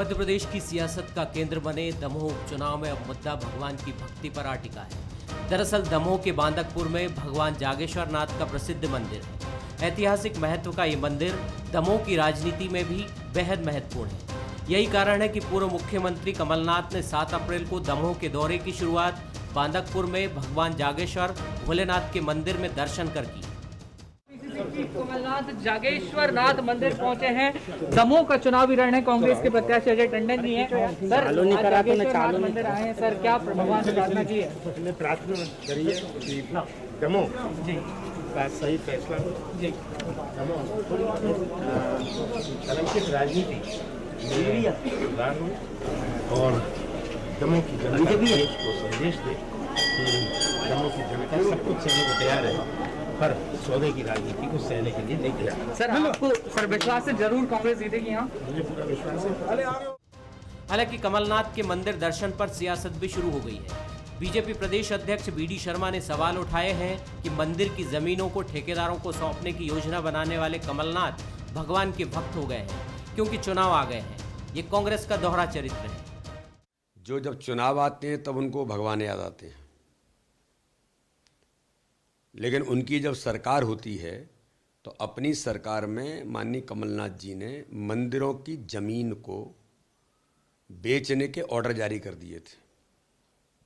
मध्य प्रदेश की सियासत का केंद्र बने दमोह उपचुनाव में अब मुद्दा भगवान की भक्ति पर आ टिका है। दरअसल दमोह के बांदकपुर में भगवान जागेश्वर नाथ का प्रसिद्ध मंदिर है। ऐतिहासिक महत्व का ये मंदिर दमोह की राजनीति में भी बेहद महत्वपूर्ण है। यही कारण है कि पूर्व मुख्यमंत्री कमलनाथ ने 7 अप्रैल को दमोह के दौरे की शुरुआत बांदकपुर में भगवान जागेश्वर भोलेनाथ के मंदिर में दर्शन कर की। कमलनाथ जागेश्वर नाथ मंदिर पहुंचे हैं। दमोह का चुनावी रण है। कांग्रेस के प्रत्याशी अजय टंडन जी हैं। सर, जागेश्वर नाथ मंदिर आए हैं। सर, क्या भगवान से प्रार्थना की है? प्रार्थना करिए कि दमोह जी का सही फैसला जी। दमोह कलंकित राजनीति और दमोह की जनता को संदेश दे कि दमोह की जनता सब कुछ सहने को तैयार है, पर सौदे की राजनीति को सहने के लिए नहीं तैयार। सर, आपको सर विश्वास है जरूर कांग्रेस जीतेगी यहाँ? मुझे पूरा विश्वास है। हालांकि कमलनाथ के मंदिर दर्शन पर सियासत भी शुरू हो गई है। बीजेपी प्रदेश अध्यक्ष बीडी शर्मा ने सवाल उठाए हैं कि मंदिर की जमीनों को ठेकेदारों को सौंपने की योजना बनाने वाले कमलनाथ भगवान के भक्त हो गए हैं क्योंकि चुनाव आ गए हैं। ये कांग्रेस का दोहरा चरित्र है। जो जब चुनाव आते हैं तब उनको भगवान याद आते हैं, लेकिन उनकी जब सरकार होती है तो अपनी सरकार में माननीय कमलनाथ जी ने मंदिरों की जमीन को बेचने के ऑर्डर जारी कर दिए थे।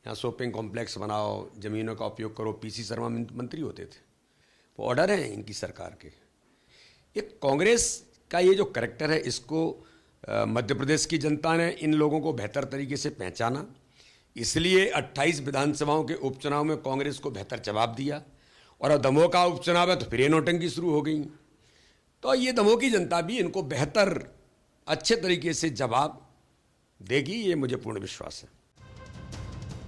यहाँ शॉपिंग कॉम्प्लेक्स बनाओ, जमीनों का उपयोग करो। पीसी शर्मा मंत्री होते थे, वो ऑर्डर हैं इनकी सरकार के। ये कांग्रेस का ये जो करैक्टर है, इसको मध्य प्रदेश की जनता ने इन लोगों को बेहतर तरीके से पहचाना, इसलिए 28 विधानसभाओं के उपचुनाव में कांग्रेस को बेहतर जवाब दिया। और अब दमोह का उपचुनाव है तो फिर ये नौटंकी शुरू हो गई। तो ये दमोह की जनता भी इनको बेहतर अच्छे तरीके से जवाब देगी, ये मुझे पूर्ण विश्वास है।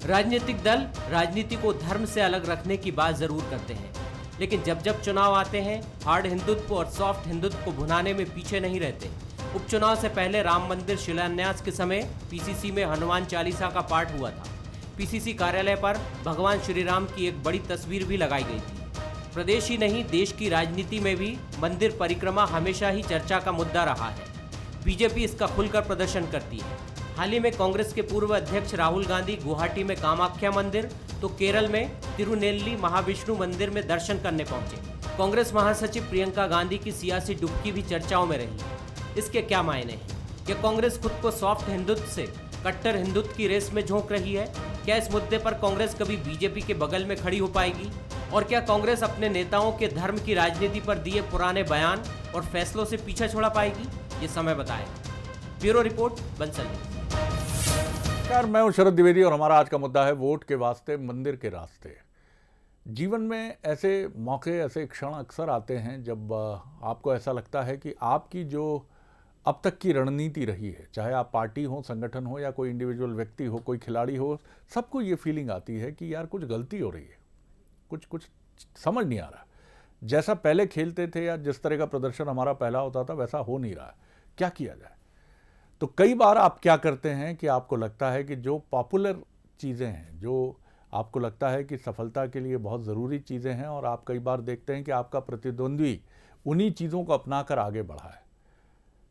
राजनीतिक दल राजनीति को धर्म से अलग रखने की बात जरूर करते हैं, लेकिन जब जब चुनाव आते हैं हार्ड हिंदुत्व और सॉफ्ट हिंदुत्व को भुनाने में पीछे नहीं रहते। उपचुनाव से पहले राम मंदिर शिलान्यास के समय पीसीसी में हनुमान चालीसा का पाठ हुआ था। पीसीसी कार्यालय पर भगवान श्री राम की एक बड़ी तस्वीर भी लगाई गई थी। प्रदेश ही नहीं, देश की राजनीति में भी मंदिर परिक्रमा हमेशा ही चर्चा का मुद्दा रहा है। बीजेपी इसका खुलकर प्रदर्शन करती है। हाल ही में कांग्रेस के पूर्व अध्यक्ष राहुल गांधी गुवाहाटी में कामाख्या मंदिर तो केरल में तिरुनेल्ली महाविष्णु मंदिर में दर्शन करने पहुंचे। कांग्रेस महासचिव प्रियंका गांधी की सियासी डुबकी भी चर्चाओं में रही। इसके क्या मायने हैं? क्या कांग्रेस खुद को सॉफ्ट हिंदुत्व से कट्टर हिंदुत्व की रेस में झोंक रही है? क्या इस मुद्दे पर कांग्रेस कभी बीजेपी के बगल में खड़ी हो पाएगी? और क्या कांग्रेस अपने नेताओं के धर्म की राजनीति पर दिए पुराने बयान और फैसलों से पीछा छुड़ा पाएगी? ये समय बताएगा। Bureau report, Bansal. नमस्कार, मैं हूं शरद द्विवेदी और हमारा आज का मुद्दा है वोट के वास्ते मंदिर के रास्ते। जीवन में ऐसे मौके, ऐसे क्षण अक्सर आते हैं जब आपको ऐसा लगता है कि आपकी जो अब तक की रणनीति रही है, चाहे आप पार्टी हो, संगठन हो या कोई इंडिविजुअल व्यक्ति हो, कोई खिलाड़ी हो, सबको ये फीलिंग आती है कि यार कुछ गलती हो रही है, कुछ समझ नहीं आ रहा। जैसा पहले खेलते थे या जिस तरह का प्रदर्शन हमारा पहला होता था वैसा हो नहीं रहा है, क्या किया जाए? तो कई बार आप क्या करते हैं कि आपको लगता है कि जो पॉपुलर चीज़ें हैं, जो आपको लगता है कि सफलता के लिए बहुत ज़रूरी चीज़ें हैं, और आप कई बार देखते हैं कि आपका प्रतिद्वंद्वी उन्हीं चीज़ों को अपनाकर आगे बढ़ा है,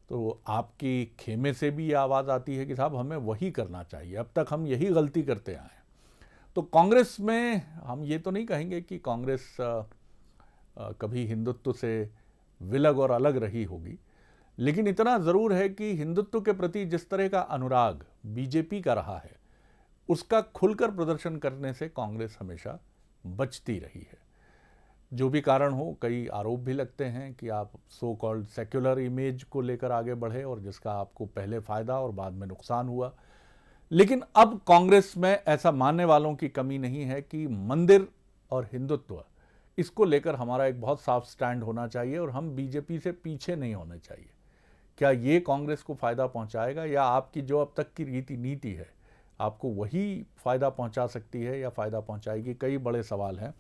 तो आपकी खेमे से भी ये आवाज़ आती है कि साहब हमें वही करना चाहिए, अब तक हम यही गलती करते आए हैं। तो कांग्रेस में हम ये तो नहीं कहेंगे कि कांग्रेस कभी हिंदुत्व से विलग और अलग रही होगी, लेकिन इतना ज़रूर है कि हिंदुत्व के प्रति जिस तरह का अनुराग बीजेपी का रहा है, उसका खुलकर प्रदर्शन करने से कांग्रेस हमेशा बचती रही है। जो भी कारण हो, कई आरोप भी लगते हैं कि आप सो कॉल्ड सेक्युलर इमेज को लेकर आगे बढ़े और जिसका आपको पहले फ़ायदा और बाद में नुकसान हुआ। लेकिन अब कांग्रेस में ऐसा मानने वालों की कमी नहीं है कि मंदिर और हिंदुत्व, इसको लेकर हमारा एक बहुत साफ स्टैंड होना चाहिए और हम बीजेपी से पीछे नहीं होने चाहिए। क्या ये कांग्रेस को फ़ायदा पहुंचाएगा या आपकी जो अब तक की नीति है आपको वही फ़ायदा पहुंचा सकती है या फ़ायदा पहुंचाएगी? कई बड़े सवाल हैं।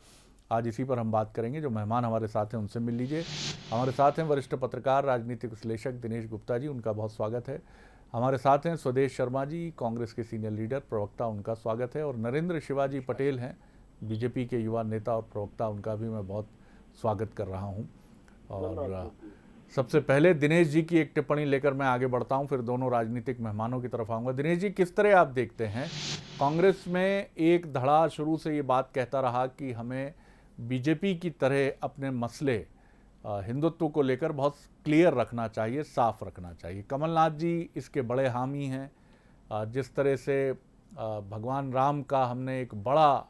आज इसी पर हम बात करेंगे। जो मेहमान हमारे साथ हैं उनसे मिल लीजिए। हमारे साथ हैं वरिष्ठ पत्रकार, राजनीतिक विश्लेषक दिनेश गुप्ता जी, उनका बहुत स्वागत है। हमारे साथ हैं स्वदेश शर्मा जी, कांग्रेस के सीनियर लीडर, प्रवक्ता, उनका स्वागत है। और नरेंद्र शिवाजी पटेल हैं, बीजेपी के युवा नेता और प्रवक्ता, उनका भी मैं बहुत स्वागत कर रहा हूं। और सबसे पहले दिनेश जी की एक टिप्पणी लेकर मैं आगे बढ़ता हूं, फिर दोनों राजनीतिक मेहमानों की तरफ आऊंगा। दिनेश जी, किस तरह आप देखते हैं, कांग्रेस में एक धड़ा शुरू से ये बात कहता रहा कि हमें बीजेपी की तरह अपने मसले हिंदुत्व को लेकर बहुत क्लियर रखना चाहिए, साफ रखना चाहिए। कमलनाथ जी इसके बड़े हामी हैं। जिस तरह से भगवान राम का हमने एक बड़ा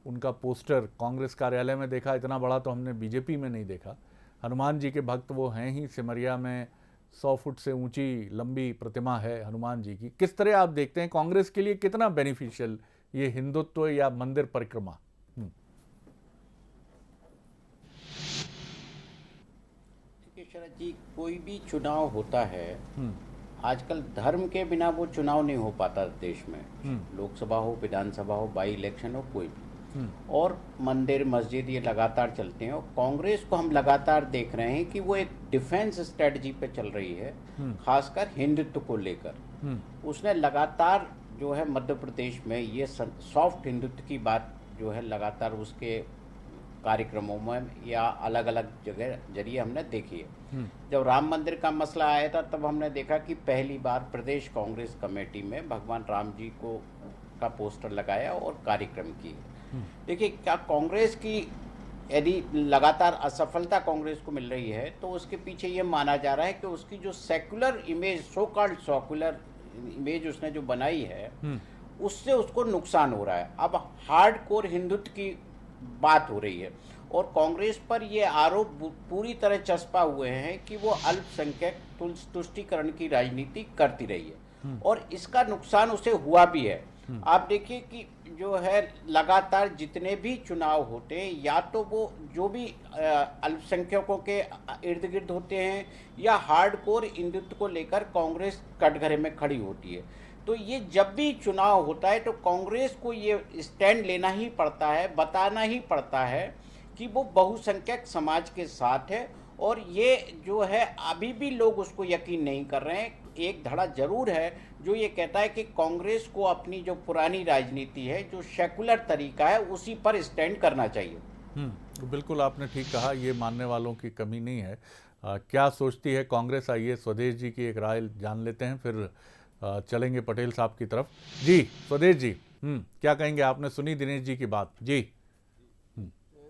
उनका पोस्टर कांग्रेस कार्यालय में देखा, इतना बड़ा तो हमने बीजेपी में नहीं देखा। हनुमान जी के भक्त वो हैं ही, सिमरिया में 100 फुट से ऊंची लंबी प्रतिमा है हनुमान जी की। किस तरह आप देखते हैं कांग्रेस के लिए कितना बेनिफिशियल ये हिंदुत्व या मंदिर परिक्रमा? शरद जी, कोई भी चुनाव होता है, आजकल धर्म के बिना वो चुनाव नहीं हो पाता देश में। लोकसभा हो, विधानसभा हो, बाई इलेक्शन हो, कोई भी। और मंदिर मस्जिद ये लगातार चलते हैं। और कांग्रेस को हम लगातार देख रहे हैं कि वो एक डिफेंस स्ट्रेटजी पे चल रही है, खासकर हिंदुत्व को लेकर। उसने लगातार जो है मध्य प्रदेश में ये सॉफ्ट हिंदुत्व की बात जो है लगातार उसके कार्यक्रमों में या अलग अलग जगह जरिए हमने देखी है। जब राम मंदिर का मसला आया था तब हमने देखा कि पहली बार प्रदेश कांग्रेस कमेटी में भगवान राम जी को का पोस्टर लगाया और कार्यक्रम किए। देखिए, क्या कांग्रेस की यदि लगातार असफलता कांग्रेस को मिल रही है तो उसके पीछे ये माना जा रहा है कि उसकी जो secular image, so called secular image उसने जो बनाई है, उससे उसको नुकसान हो रहा है। अब हार्डकोर हिंदुत्व की बात हो रही है और कांग्रेस पर ये आरोप पूरी तरह चस्पा हुए हैं कि वो अल्पसंख्यक तुष्टीकरण की राजनीति करती रही है और इसका नुकसान उसे हुआ भी है। आप देखिए कि जो है लगातार जितने भी चुनाव होते हैं, या तो वो जो भी अल्पसंख्यकों के इर्द गिर्द होते हैं या हार्डकोर हिंदुत्व को लेकर कांग्रेस कटघरे में खड़ी होती है। तो ये जब भी चुनाव होता है तो कांग्रेस को ये स्टैंड लेना ही पड़ता है, बताना ही पड़ता है कि वो बहुसंख्यक समाज के साथ है। और ये जो है अभी भी लोग उसको यकीन नहीं कर रहे हैं। एक धड़ा जरूर है जो ये कहता है कि कांग्रेस को अपनी जो पुरानी राजनीति है, जो सेकुलर तरीका है, उसी पर स्टैंड करना चाहिए। बिल्कुल आपने ठीक कहा, ये मानने वालों की कमी नहीं है। क्या सोचती है कांग्रेस, आइए स्वदेश जी की एक राय जान लेते हैं, फिर चलेंगे पटेल साहब की तरफ। जी स्वदेश जी, क्या कहेंगे? आपने सुनी दिनेश जी की बात। जी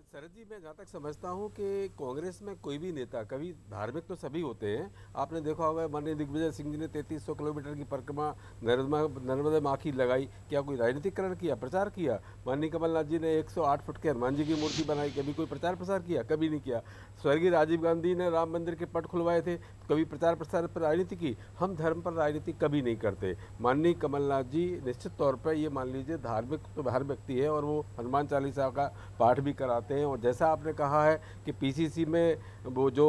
शरद जी, मैं जहाँ तक समझता हूँ कि कांग्रेस में कोई भी नेता, कभी धार्मिक तो सभी होते हैं। आपने देखा होगा माननीय दिग्विजय सिंह जी ने 3300 किलोमीटर की परिक्रमा नर्मदा माँ की लगाई। क्या कोई राजनीतिकरण किया, प्रचार किया? माननीय कमलनाथ जी ने 108 फुट के हनुमान जी की मूर्ति बनाई, कभी कोई प्रचार प्रसार किया? कभी नहीं किया। स्वर्गीय राजीव गांधी ने राम मंदिर के पट खुलवाए थे, कभी प्रचार प्रसार पर राजनीति की? हम धर्म पर राजनीति कभी नहीं करते। माननीय कमलनाथ जी निश्चित तौर पर ये मान लीजिए धार्मिक तो हर व्यक्ति है और वो हनुमान चालीसा का पाठ भी कराते हैं। और जैसा आपने कहा है कि पीसीसी में वो जो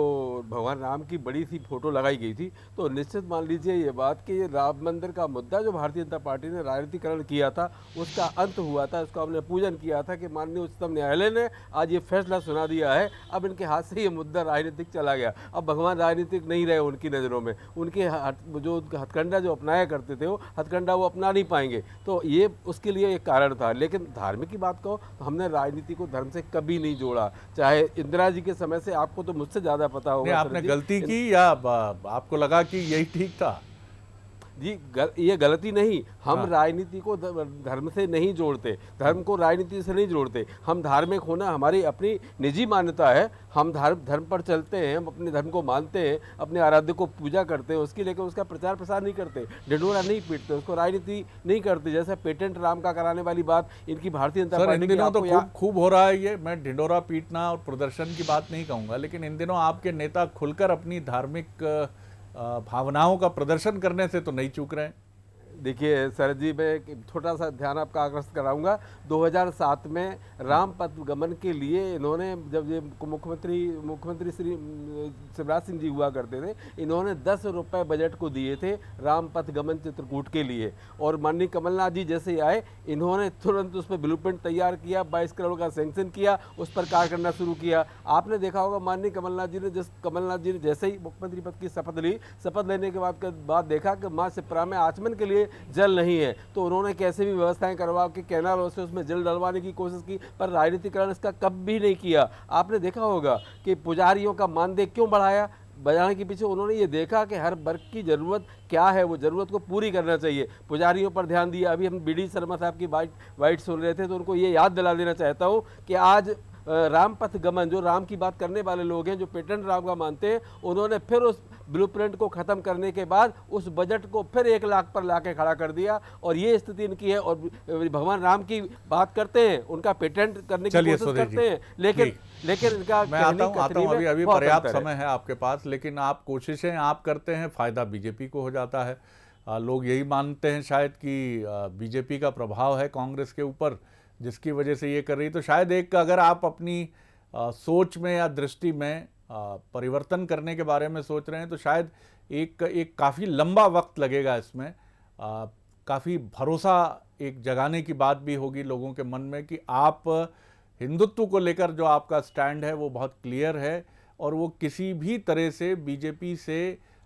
भगवान राम की बड़ी सी फोटो लगाई गई थी, तो निश्चित मान लीजिए ये बात कि ये राम मंदिर का मुद्दा जो भारतीय जनता पार्टी ने राजनीतिकरण किया था, उसका अंत हुआ था, उसका हमने पूजन किया था कि माननीय उच्चतम न्यायालय ने आज ये फैसला सुना दिया है। अब इनके हाथ से ये मुद्दा राजनीतिक चला गया। अब भगवान राजनीतिक नहीं रहे उनकी नज़रों में। उनके जो हथकंडा जो अपनाया करते थे, वो हथकंडा वो अपना नहीं पाएंगे। तो ये उसके लिए एक कारण था। लेकिन धार्मिक की बात कहो तो हमने राजनीति को धर्म से कभी नहीं जोड़ा। चाहे इंदिरा जी के समय से, आपको तो मुझसे ज्यादा पता होगा। आपने गलती की या आपको लगा कि यही ठीक था? जी ये गलती नहीं, हम राजनीति को धर्म से नहीं जोड़ते, धर्म को राजनीति से नहीं जोड़ते। हम धार्मिक होना हमारी अपनी निजी मान्यता है। हम धर्म पर चलते हैं, हम अपने धर्म को मानते हैं, अपने आराध्य को पूजा करते हैं, उसकी लेकर उसका प्रचार प्रसार नहीं करते, ढिंढोरा नहीं पीटते, उसको राजनीति नहीं करते। जैसे पेटेंट राम का कराने वाली बात इनकी भारतीय जनता पार्टी इन दिनों तो खूब हो रहा है ये। मैं ढिंढोरा पीटना और प्रदर्शन की बात नहीं कहूँगा, लेकिन इन दिनों आपके नेता खुलकर अपनी धार्मिक भावनाओं का प्रदर्शन करने से तो नहीं चूक रहे हैं। देखिए शरद जी, मैं एक छोटा सा ध्यान आपका आकर्षित कराऊंगा। 2007 में राम पथ गमन के लिए इन्होंने, जब ये मुख्यमंत्री श्री शिवराज सिंह जी हुआ करते थे, इन्होंने 10 रुपये बजट को दिए थे राम पथ गमन चित्रकूट के लिए। और माननीय कमलनाथ जी जैसे आए, इन्होंने तुरंत उस पर ब्लूप्रिंट तैयार किया, 22 करोड़ का सैंक्शन किया, उस पर कार्य करना शुरू किया। आपने देखा होगा माननीय कमलनाथ जी ने जैसे ही मुख्यमंत्री पद की शपथ ली, शपथ लेने के बाद देखा कि माँ शिप्रा में आचमन के लिए जल नहीं है, तो उन्होंने कैसे भी व्यवस्थाएं करवा के कैनाल से उसमें जल डलवाने की कोशिश की, पर राजनीतिकरण इसका कभी नहीं किया। आपने देखा होगा कि पुजारियों का मानदेय क्यों बढ़ाया? बजाने के पीछे उन्होंने ये देखा कि हर वर्ग की ज़रूरत क्या है, वो ज़रूरत को पूरी करना चाहिए। पुजारियों पर ध्यान दिया। अभी हम BD शर्मा साहब की वाइट सुन रहे थे, तो उनको ये याद दिला देना चाहता हूँ कि आज राम पथ गमन, जो राम की बात करने वाले लोग हैं, जो पेटेंट राम का मानते हैं, उन्होंने फिर उस ब्लूप्रिंट को ख़त्म करने के बाद उस बजट को फिर 1 लाख पर लाके खड़ा कर दिया, और ये स्थिति इनकी है। और भगवान राम की बात करते हैं, उनका पेटेंट करने की कोशिश करते हैं, लेकिन इनका मैं आता हूँ अभी बहुत पर्याप्त अंतर समय है आपके पास, लेकिन आप कोशिशें आप करते हैं, फ़ायदा बीजेपी को हो जाता है। लोग यही मानते हैं शायद कि बीजेपी का प्रभाव है कांग्रेस के ऊपर, जिसकी वजह से ये कर रही। तो शायद एक अगर आप अपनी सोच में या दृष्टि में परिवर्तन करने के बारे में सोच रहे हैं, तो शायद एक काफ़ी लंबा वक्त लगेगा इसमें। काफ़ी भरोसा एक जगाने की बात भी होगी लोगों के मन में कि आप हिंदुत्व को लेकर जो आपका स्टैंड है वो बहुत क्लियर है, और वो किसी भी तरह से बीजेपी से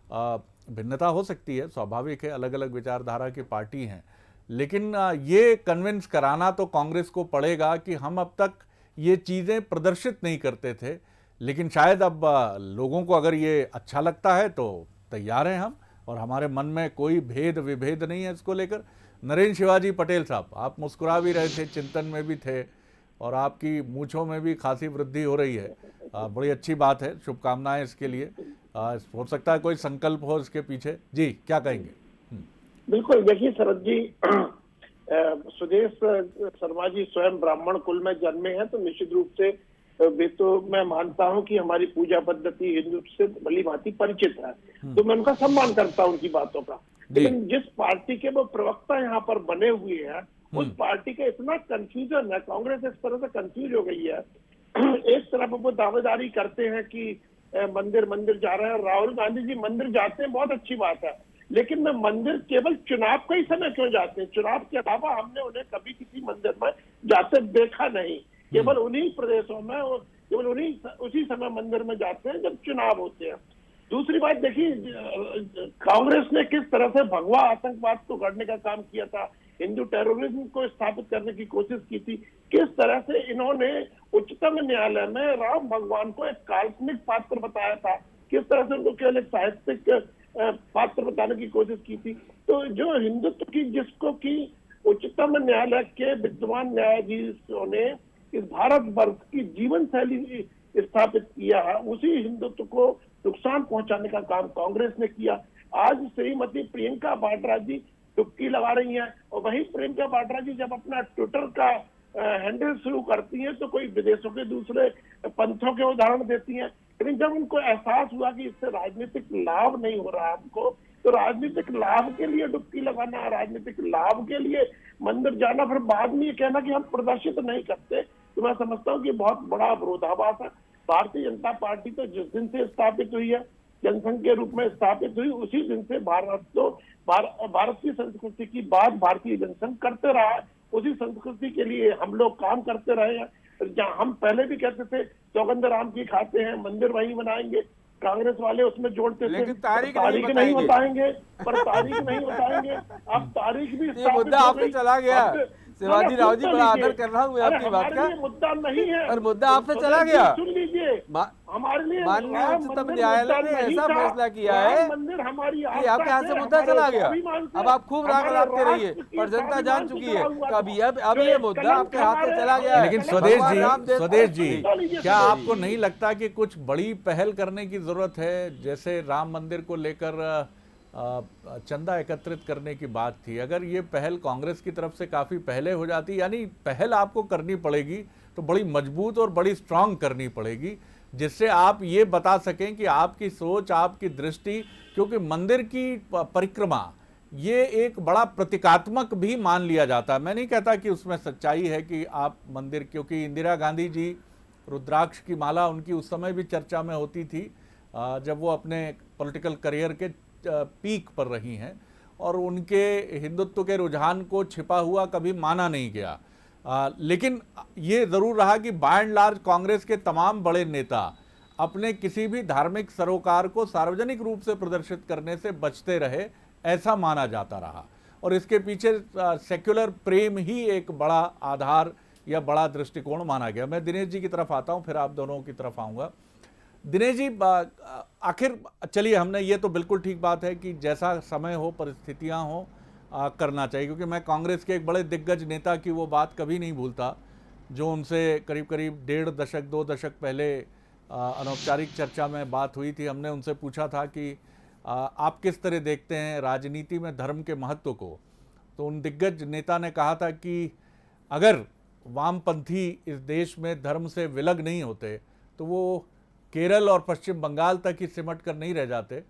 भिन्नता हो सकती है, स्वाभाविक है, अलग अलग विचारधारा की पार्टी हैं, लेकिन ये कन्विंस कराना तो कांग्रेस को पड़ेगा कि हम अब तक ये चीज़ें प्रदर्शित नहीं करते थे, लेकिन शायद अब लोगों को अगर ये अच्छा लगता है तो तैयार हैं हम, और हमारे मन में कोई भेद विभेद नहीं है इसको लेकर। नरेंद्र शिवाजी पटेल साहब, आप मुस्कुरा भी रहे थे, चिंतन में भी थे, और आपकी मूंछों में भी खासी वृद्धि हो रही है, बड़ी अच्छी बात है, शुभकामनाएं इसके लिए। हो सकता है कोई संकल्प हो इसके पीछे। जी, क्या कहेंगे? बिल्कुल, देखिए शरद जी, सुदेश शर्मा जी स्वयं ब्राह्मण कुल में जन्मे हैं, तो निश्चित रूप से वे तो मैं मानता हूं कि हमारी पूजा पद्धति हिंदू से भली भांति परिचित है, तो मैं उनका सम्मान करता हूं उनकी बातों का। लेकिन जिस पार्टी के वो प्रवक्ता यहाँ पर बने हुए हैं, उस पार्टी का इतना कंफ्यूजन है, कांग्रेस इस तरह से कंफ्यूज हो गई है। एक तरफ वो दावेदारी करते हैं कि मंदिर मंदिर जा रहे हैं, राहुल गांधी जी मंदिर जाते हैं, बहुत अच्छी बात है, लेकिन मैं मंदिर केवल चुनाव के ही समय क्यों जाते हैं? चुनाव के अलावा हमने उन्हें कभी किसी मंदिर में जाते देखा नहीं। केवल उन्हीं प्रदेशों में, केवल उसी समय मंदिर में जाते हैं जब चुनाव होते हैं। दूसरी बात देखिए, कांग्रेस ने किस तरह से भगवा आतंकवाद को गढ़ने का काम किया था, हिंदू टेररिज्म को स्थापित करने की कोशिश की थी, किस तरह से इन्होंने उच्चतम न्यायालय में राम भगवान को एक काल्पनिक पात्र बताया था, किस तरह से उनको केवल एक साहित्यिक पात्र बताने की कोशिश की थी। तो जो हिंदुत्व की, जिसको कि उच्चतम न्यायालय के विद्वान न्यायाधीशों ने इस भारत वर्ष की जीवन शैली स्थापित किया है, उसी हिंदुत्व को नुकसान पहुंचाने का काम कांग्रेस ने किया। आज श्रीमती प्रियंका वाड्रा जी डुबकी लगा रही हैं, और वही प्रियंका वाड्रा जी जब अपना ट्विटर का हैंडल शुरू करती हैं तो कोई विदेशों के दूसरे पंथों के उदाहरण देती हैं, लेकिन जब उनको एहसास हुआ कि इससे राजनीतिक लाभ नहीं हो रहा हमको, तो राजनीतिक लाभ के लिए डुबकी लगाना, राजनीतिक लाभ के लिए मंदिर जाना, फिर बाद में ये कहना कि हम प्रदर्शित नहीं करते, तो मैं समझता हूँ कि बहुत बड़ा विरोधाभास है। भारतीय जनता पार्टी तो जिस दिन से स्थापित हुई है, जनसंघ के रूप में स्थापित हुई, उसी दिन से भारत की संस्कृति की बात भारतीय जनसंघ करते रहा है, उसी संस्कृति के लिए हम लोग काम करते रहे हैं। जहाँ हम पहले भी कहते थे सौगंध राम की खाते हैं, मंदिर वहीं बनाएंगे, कांग्रेस वाले उसमें जोड़ते थे, लेकिन तारीख नहीं बताएंगे, पर तारीख नहीं बताएंगे। अब तारीख भी ये मुद्दा आपसे चला गया। शिवाजी राव जी, बड़ा आदर कर रहा हूँ मैं आपकी बात का, मुद्दा नहीं है, और मुद्दा आपसे चला गया। सुन लीजिए, हमारे लिए माननीय उच्चतम न्यायालय ने ऐसा फैसला किया है मंदिर हमारी कि आपके हाथ से मुद्दा चला गया। अब आप खूब राग लाते रहिए, पर जनता जान चुकी है कभी अब ये मुद्दा आपके हाथ से चला गया है। लेकिन स्वदेश जी, क्या आपको नहीं लगता कि कुछ बड़ी पहल करने की जरूरत है? जैसे राम मंदिर को लेकर चंदा एकत्रित करने की बात थी, अगर ये पहल कांग्रेस की तरफ से काफ़ी पहले हो जाती, यानी पहल आपको करनी पड़ेगी तो बड़ी मजबूत और बड़ी स्ट्रांग करनी पड़ेगी, जिससे आप ये बता सकें कि आपकी सोच, आपकी दृष्टि, क्योंकि मंदिर की परिक्रमा ये एक बड़ा प्रतीकात्मक भी मान लिया जाता है। मैं नहीं कहता कि उसमें सच्चाई है कि आप मंदिर, क्योंकि इंदिरा गांधी जी, रुद्राक्ष की माला उनकी उस समय भी चर्चा में होती थी जब वो अपने पॉलिटिकल करियर के पीक पर रही हैं, और उनके हिंदुत्व के रुझान को छिपा हुआ कभी माना नहीं गया। लेकिन ये ज़रूर रहा कि बाय एंड लार्ज कांग्रेस के तमाम बड़े नेता अपने किसी भी धार्मिक सरोकार को सार्वजनिक रूप से प्रदर्शित करने से बचते रहे, ऐसा माना जाता रहा, और इसके पीछे सेक्युलर प्रेम ही एक बड़ा आधार या बड़ा दृष्टिकोण माना गया। मैं दिनेश जी की तरफ आता हूँ, फिर आप दोनों की तरफ आऊँगा। दिनेश जी, आखिर चलिए, हमने ये तो बिल्कुल ठीक बात है कि जैसा समय हो, परिस्थितियां हो, करना चाहिए, क्योंकि मैं कांग्रेस के एक बड़े दिग्गज नेता की वो बात कभी नहीं भूलता जो उनसे करीब करीब 1.5 दशक 2 दशक पहले अनौपचारिक चर्चा में बात हुई थी। हमने उनसे पूछा था कि आप किस तरह देखते हैं राजनीति में धर्म के महत्व को। तो उन दिग्गज नेता ने कहा था कि अगर वामपंथी इस देश में धर्म से विलग नहीं होते तो वो केरल और पश्चिम बंगाल तक ही सिमट कर नहीं रह जाते,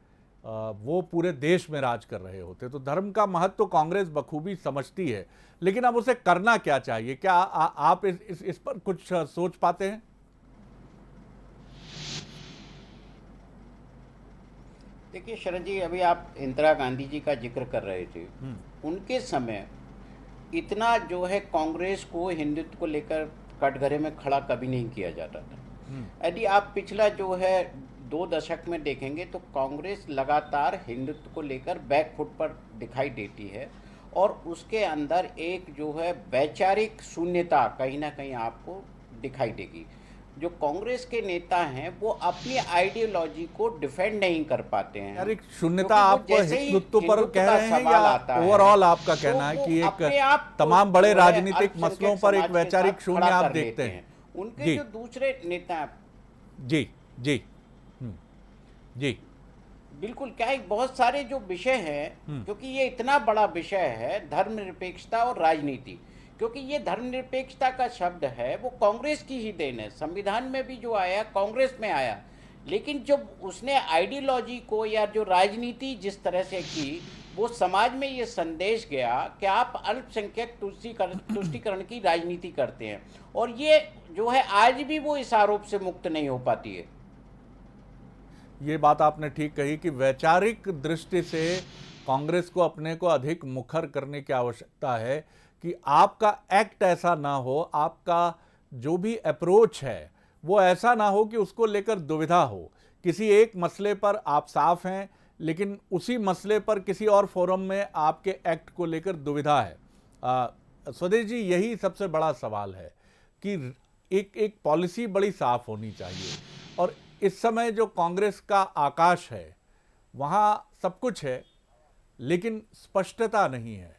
वो पूरे देश में राज कर रहे होते। तो धर्म का महत्व तो कांग्रेस बखूबी समझती है, लेकिन अब उसे करना क्या चाहिए? क्या आप इस पर कुछ सोच पाते हैं? देखिए शरद जी, अभी आप इंदिरा गांधी जी का जिक्र कर रहे थे। उनके समय इतना जो है कांग्रेस को हिंदुत्व को लेकर कटघरे में खड़ा कभी नहीं किया जाता था। यदि आप पिछला जो है 2 दशक में देखेंगे तो कांग्रेस लगातार हिंदुत्व को लेकर बैकफुट पर दिखाई देती है और उसके अंदर एक जो है वैचारिक शून्यता कहीं ना कहीं आपको दिखाई देगी। जो कांग्रेस के नेता हैं वो अपनी आइडियोलॉजी को डिफेंड नहीं कर पाते हैं। यार, एक शून्यता आपको हिंदुत्व पर कह रहे हैं या ओवरऑल आपका कहना है कि एक तमाम बड़े राजनीतिक मसलों पर एक वैचारिक शून्य आप देखते हैं? उनके जो दूसरे नेता जी जी जी बिल्कुल, क्या है, बहुत सारे जो विषय हैं, क्योंकि ये इतना बड़ा विषय है धर्मनिरपेक्षता और राजनीति, क्योंकि ये धर्मनिरपेक्षता का शब्द है वो कांग्रेस की ही देन है। संविधान में भी जो आया कांग्रेस में आया, लेकिन जब उसने आइडियोलॉजी को या जो राजनीति जिस तरह से की, वो समाज में ये संदेश गया कि आप अल्पसंख्यक तुष्टीकरण की राजनीति करते हैं, और ये जो है आज भी वो इस आरोप से मुक्त नहीं हो पाती है। ये बात आपने ठीक कही कि वैचारिक दृष्टि से कांग्रेस को अपने को अधिक मुखर करने की आवश्यकता है कि आपका एक्ट ऐसा ना हो, आपका जो भी अप्रोच है वो ऐसा ना हो कि उसको लेकर दुविधा हो। किसी एक मसले पर आप साफ हैं, लेकिन उसी मसले पर किसी और फोरम में आपके एक्ट को लेकर दुविधा है। स्वदेश जी, यही सबसे बड़ा सवाल है कि एक पॉलिसी बड़ी साफ होनी चाहिए, और इस समय जो कांग्रेस का आकाश है वहाँ सब कुछ है लेकिन स्पष्टता नहीं है।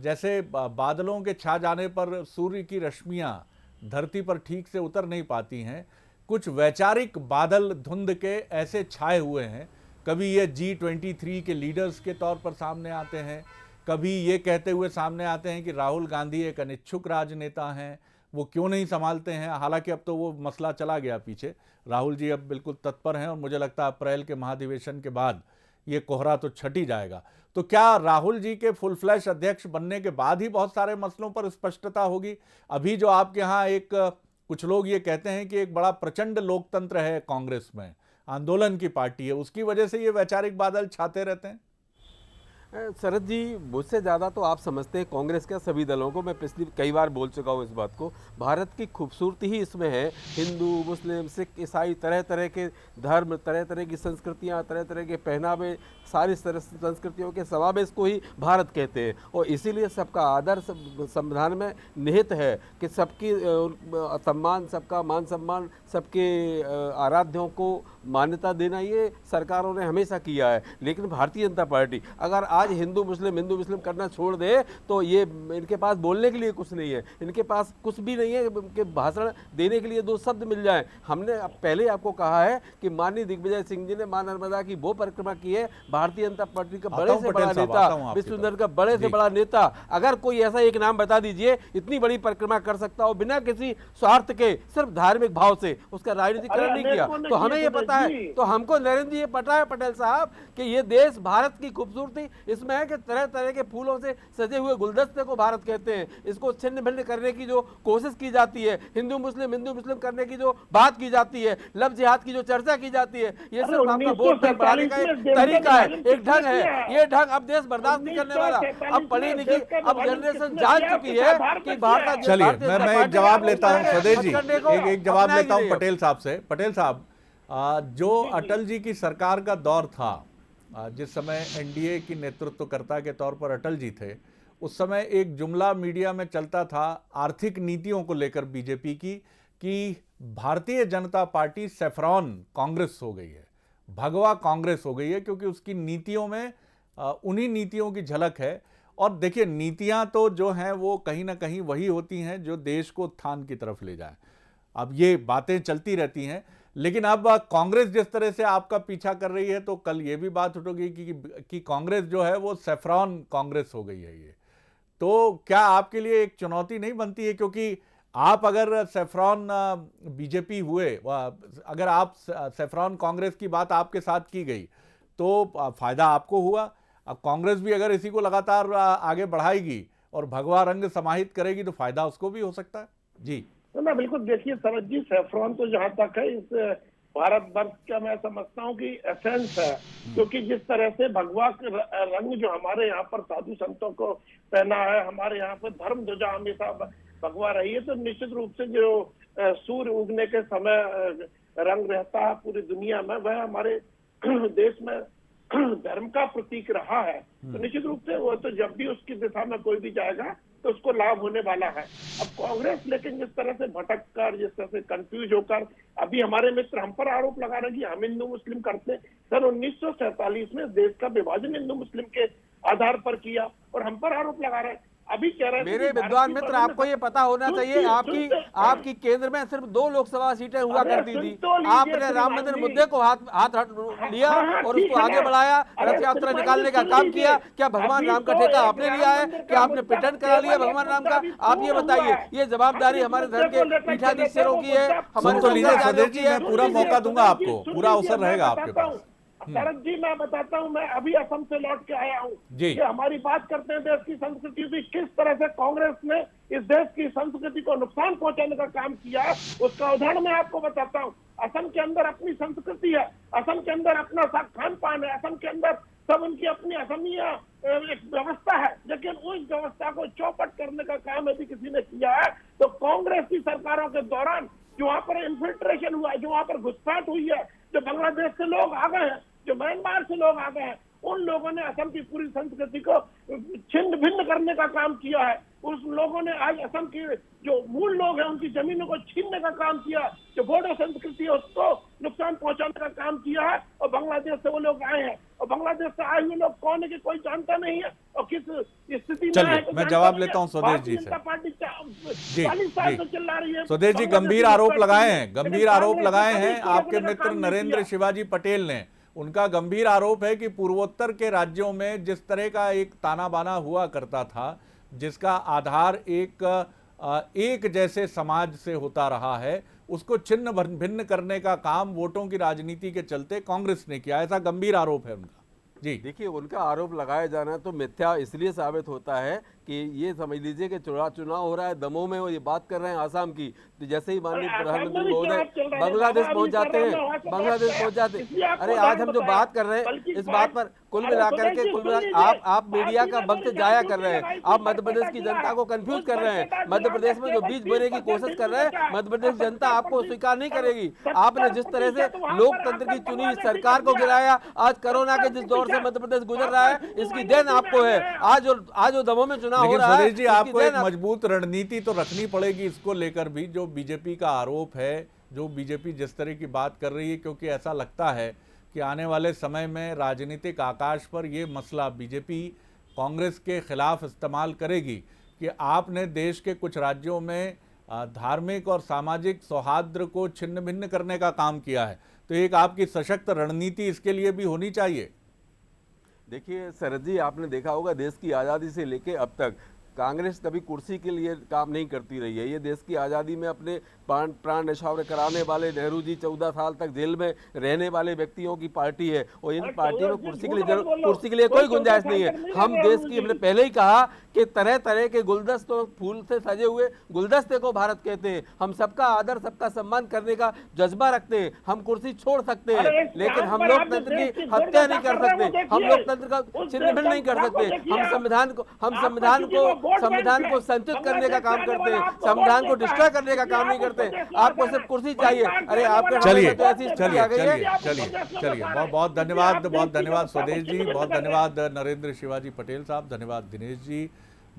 जैसे बादलों के छा जाने पर सूर्य की रश्मियाँ धरती पर ठीक से उतर नहीं पाती हैं, कुछ वैचारिक बादल धुंध के ऐसे छाए हुए हैं। कभी ये G23 के लीडर्स के तौर पर सामने आते हैं, कभी ये कहते हुए सामने आते हैं कि राहुल गांधी एक अनिच्छुक राजनेता हैं, वो क्यों नहीं संभालते हैं। हालांकि अब तो वो मसला चला गया पीछे, राहुल जी अब बिल्कुल तत्पर हैं और मुझे लगता है अप्रैल के महाधिवेशन के बाद ये कोहरा तो छट ही जाएगा। तो क्या राहुल जी के फुल फ्लैश अध्यक्ष बनने के बाद ही बहुत सारे मसलों पर स्पष्टता होगी? अभी जो आपके यहाँ एक कुछ लोग ये कहते हैं कि एक बड़ा प्रचंड लोकतंत्र है कांग्रेस में, आंदोलन की पार्टी है, उसकी वजह से ये वैचारिक बादल छाते रहते हैं? शरद जी, मुझसे ज़्यादा तो आप समझते हैं कांग्रेस के सभी दलों को। मैं पिछली कई बार बोल चुका हूँ इस बात को। भारत की खूबसूरती ही इसमें है, हिंदू मुस्लिम सिख ईसाई तरह तरह के धर्म, तरह तरह की संस्कृतियाँ, तरह तरह के पहनावे, सारी संस्कृतियों के समावेश को ही भारत कहते हैं। और इसीलिए सबका आदर संविधान में निहित है कि सबकी सम्मान, सबका मान सम्मान, सबके आराध्यों को मान्यता देना, ये सरकारों ने हमेशा किया है। लेकिन भारतीय जनता पार्टी अगर आज हिंदू मुस्लिम करना छोड़ दे तो ये इनके पास बोलने के लिए कुछ नहीं है, इनके पास कुछ भी नहीं है कि भाषण देने के लिए 2 शब्द मिल जाएं। हमने पहले आपको कहा है कि माननीय दिग्विजय सिंह जी ने मां नर्मदा की वो परिक्रमा की है। भारतीय जनता पार्टी का बड़े से बड़ा नेता, विश्वधर का बड़े से बड़ा नेता, अगर कोई ऐसा एक नाम बता दीजिए इतनी बड़ी परिक्रमा कर सकता हो बिना किसी स्वार्थ के, सिर्फ धार्मिक भाव से, उसका राजनीतिकरण नहीं किया। तो हमें ये पता है, तो हमको नरेंद्र जी ये पता है पटेल साहब कि ये देश, भारत की खूबसूरती इसमें है कि तरह तरह के फूलों से सजे हुए गुलदस्ते को भारत कहते हैं। इसको छिन्न भिन्न करने की जो कोशिश की जाती है, हिंदू मुस्लिम करने की जो बात की जाती है, लव जिहाद की जो चर्चा की जाती है, ये सिर्फ आपका वोट बैंक बढ़ाने का एक तरीका है, एक ढंग है। ये ढंग अब देश बर्दाश्त नहीं करने वाला। अब पढ़ी लिखी अब जनरेशन जान चुकी है कि भारत। चलिए, मैं एक जवाब लेता हूं स्वदेश जी, एक जवाब लेता हूं पटेल साहब से। पटेल साहब, जो अटल जी की सरकार का दौर था, जिस समय एनडीए की नेतृत्वकर्ता के तौर पर अटल जी थे, उस समय एक जुमला मीडिया में चलता था आर्थिक नीतियों को लेकर बीजेपी की कि भारतीय जनता पार्टी सैफरॉन कांग्रेस हो गई है, भगवा कांग्रेस हो गई है, क्योंकि उसकी नीतियों में उन्हीं नीतियों की झलक है। और देखिए, नीतियां तो जो हैं वो कहीं ना कहीं वही होती हैं जो देश को उत्थान की तरफ ले जाए। अब ये बातें चलती रहती हैं, लेकिन अब कांग्रेस जिस तरह से आपका पीछा कर रही है, तो कल ये भी बात उठोगी कि कांग्रेस जो है वो सैफरॉन कांग्रेस हो गई है। ये तो क्या आपके लिए एक चुनौती नहीं बनती है? क्योंकि आप अगर सैफरॉन बीजेपी हुए, अगर आप सैफरॉन कांग्रेस की बात आपके साथ की गई तो फायदा आपको हुआ। अब कांग्रेस भी अगर इसी को लगातार आगे बढ़ाएगी और भगवा रंग समाहित करेगी तो फायदा उसको भी हो सकता है। जी ना, बिल्कुल। देखिए शरद जी, सैफरॉन तो जहां तक है इस भारतवर्ष का मैं समझता हूँ कि एसेंस है, क्योंकि जिस तरह से भगवा रंग जो हमारे यहाँ पर साधु संतों को पहना है, हमारे यहाँ पर धर्म ध्वजा हमेशा भगवा रही है, तो निश्चित रूप से जो सूर्य उगने के समय रंग रहता है पूरी दुनिया में, वह हमारे देश में धर्म का प्रतीक रहा है। तो निश्चित रूप से वो तो जब भी उसकी दिशा में कोई भी जाएगा तो उसको लाभ होने वाला है। अब कांग्रेस लेकिन जिस तरह से भटक कर, जिस तरह से कंफ्यूज होकर, अभी हमारे मित्र हम पर आरोप लगा रहे हैं कि हम हिंदू मुस्लिम करते हैं। सन 1947 में देश का विभाजन हिंदू मुस्लिम के आधार पर किया और हम पर आरोप लगा रहे हैं। अभी कह रहे हैं मेरे विद्वान मित्र, आपको ये पता होना चाहिए, आपकी केंद्र में सिर्फ 2 लोकसभा सीटें हुआ करती थी। आपने राम मंदिर मुद्दे को हाथ लिया और उसको आगे बढ़ाया, रथ यात्रा निकालने का काम किया। क्या भगवान राम का ठेका आपने लिया है? क्या आपने पेटेंट करा लिया भगवान राम का? आप ये बताइए। ये जवाबदारी हमारे धर्म के पीठाधीश सिरों की है, हमारे स्वदेश जी, मैं पूरा मौका दूंगा आपको, पूरा अवसर रहेगा आपके पास। शरद जी, मैं बताता हूं, मैं अभी असम से लौट के आया हूं। ये हमारी बात करते हैं देश की संस्कृति की, किस तरह से कांग्रेस ने इस देश की संस्कृति को नुकसान पहुंचाने का काम किया, उसका उदाहरण मैं आपको बताता हूं। असम के अंदर अपनी संस्कृति है, असम के अंदर अपना खान पान है, असम के अंदर सब उनकी अपनी असमीय एक व्यवस्था है, लेकिन उस व्यवस्था को चौपट करने का काम यदि किसी ने किया है तो कांग्रेस की सरकारों के दौरान जो वहां पर इन्फिल्ट्रेशन हुआ है, जो वहां पर घुसपैठ हुई है, जो बांग्लादेश से लोग आ गए हैं, जो म्यांमार से लोग आ गए हैं, उन लोगों ने असम की पूरी संस्कृति को छिन्न भिन्न करने का काम किया है। उस लोगों ने आज असम के जो मूल लोग हैं उनकी जमीनों को छीनने का काम किया, जो बोडो संस्कृति है उसको नुकसान पहुंचाने का काम किया है। और बांग्लादेश से वो लोग आए हैं, और बांग्लादेश से आए हुए लोग कौन है कि कोई जानता नहीं है और किस स्थिति में है। मैं जवाब लेता हूँ स्वदेश जी से। पार्टी 40 साल से चिल्ला रही है। स्वदेश जी, गंभीर आरोप लगाए हैं आपके मित्र नरेंद्र शिवाजी पटेल ने। उनका गंभीर आरोप है कि पूर्वोत्तर के राज्यों में जिस तरह का एक ताना बाना हुआ करता था, जिसका आधार एक जैसे समाज से होता रहा है, उसको छिन्न भिन्न करने का काम वोटों की राजनीति के चलते कांग्रेस ने किया। ऐसा गंभीर आरोप है उनका। जी देखिए, उनका आरोप लगाया जाना तो मिथ्या इसलिए साबित होता है कि ये समझ लीजिए कि चुनाव हो रहा है दमोह में, वो ये बात कर रहे हैं आसाम की, तो जैसे ही माननीय प्रधानमंत्री महोदय बांग्लादेश पहुंच जाते हैं, अरे आज हम जो बात कर रहे हैं इस बात पर कुल मिलाकर के आप मीडिया का वक्त जाया कर रहे हैं। आप मध्य प्रदेश की जनता को कंफ्यूज कर रहे हैं। मध्य प्रदेश में जो बीज बोने की कोशिश कर रहे हैं, मध्य प्रदेश जनता आपको स्वीकार नहीं करेगी। आपने जिस तरह से लोकतंत्र की चुनी सरकार को गिराया, आज कोरोना के जिस दौर से मध्य प्रदेश गुजर रहा है, इसकी देन आपको है। आज दमोह में लेकिन सुरेश जी, आपको एक मजबूत रणनीति तो रखनी पड़ेगी इसको लेकर भी, जो बीजेपी का आरोप है, जो बीजेपी जिस तरह की बात कर रही है, क्योंकि ऐसा लगता है कि आने वाले समय में राजनीतिक आकाश पर यह मसला बीजेपी कांग्रेस के खिलाफ इस्तेमाल करेगी कि आपने देश के कुछ राज्यों में धार्मिक और सामाजिक सौहार्द को छिन्न भिन्न करने का काम किया है। तो एक आपकी सशक्त रणनीति इसके लिए भी होनी चाहिए। देखिए शरद जी, आपने देखा होगा देश की आज़ादी से लेके अब तक कांग्रेस कभी कुर्सी के लिए काम नहीं करती रही है। ये देश की आज़ादी में अपने प्राण न्यौछावर कराने वाले नेहरू जी 14 साल तक जेल में रहने वाले व्यक्तियों की पार्टी है, और इन पार्टियों में कुर्सी के लिए कोई गुंजाइश नहीं है। हम देश की, हमने पहले ही कहा कि तरह तरह के गुलदस्तों, फूल से सजे हुए गुलदस्ते को भारत कहते हैं। हम सबका आदर, सबका सम्मान करने का जज्बा रखते हैं। हम कुर्सी छोड़ सकते हैं, लेकिन हम लोकतंत्र की हत्या नहीं कर सकते, हम लोकतंत्र का छिन्न भिन्न नहीं कर सकते। हम संविधान को संचित करने का काम करते हैं, संविधान को डिस्ट्रॉय करने का काम नहीं करते। आपको सिर्फ कुर्सी चाहिए। अरे आपके चलिए बहुत धन्यवाद स्वदेश जी, बहुत धन्यवाद नरेंद्र शिवाजी पटेल साहब, धन्यवाद दिनेश जी।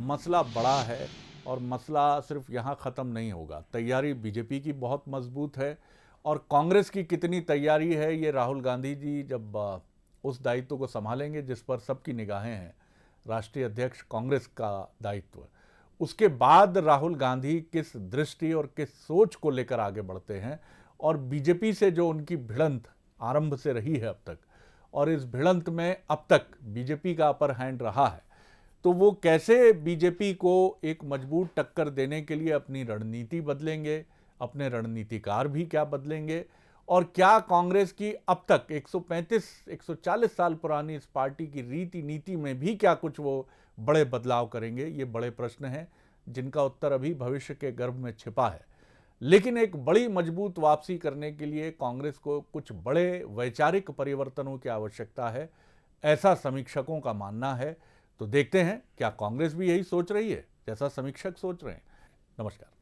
मसला बड़ा है और मसला सिर्फ यहाँ ख़त्म नहीं होगा। तैयारी बीजेपी की बहुत मजबूत है और कांग्रेस की कितनी तैयारी है ये राहुल गांधी जी जब उस दायित्व को संभालेंगे जिस पर सबकी निगाहें हैं, राष्ट्रीय अध्यक्ष कांग्रेस का दायित्व, उसके बाद राहुल गांधी किस दृष्टि और किस सोच को लेकर आगे बढ़ते हैं और बीजेपी से जो उनकी भिड़ंत आरंभ से रही है अब तक, और इस भिड़ंत में अब तक बीजेपी का अपर हैंड रहा है, तो वो कैसे बीजेपी को एक मजबूत टक्कर देने के लिए अपनी रणनीति बदलेंगे, अपने रणनीतिकार भी क्या बदलेंगे, और क्या कांग्रेस की अब तक 140 साल पुरानी इस पार्टी की रीति नीति में भी क्या कुछ वो बड़े बदलाव करेंगे, ये बड़े प्रश्न हैं जिनका उत्तर अभी भविष्य के गर्भ में छिपा है। लेकिन एक बड़ी मजबूत वापसी करने के लिए कांग्रेस को कुछ बड़े वैचारिक परिवर्तनों की आवश्यकता है, ऐसा समीक्षकों का मानना है। तो देखते हैं क्या कांग्रेस भी यही सोच रही है जैसा समीक्षक सोच रहे हैं। नमस्कार।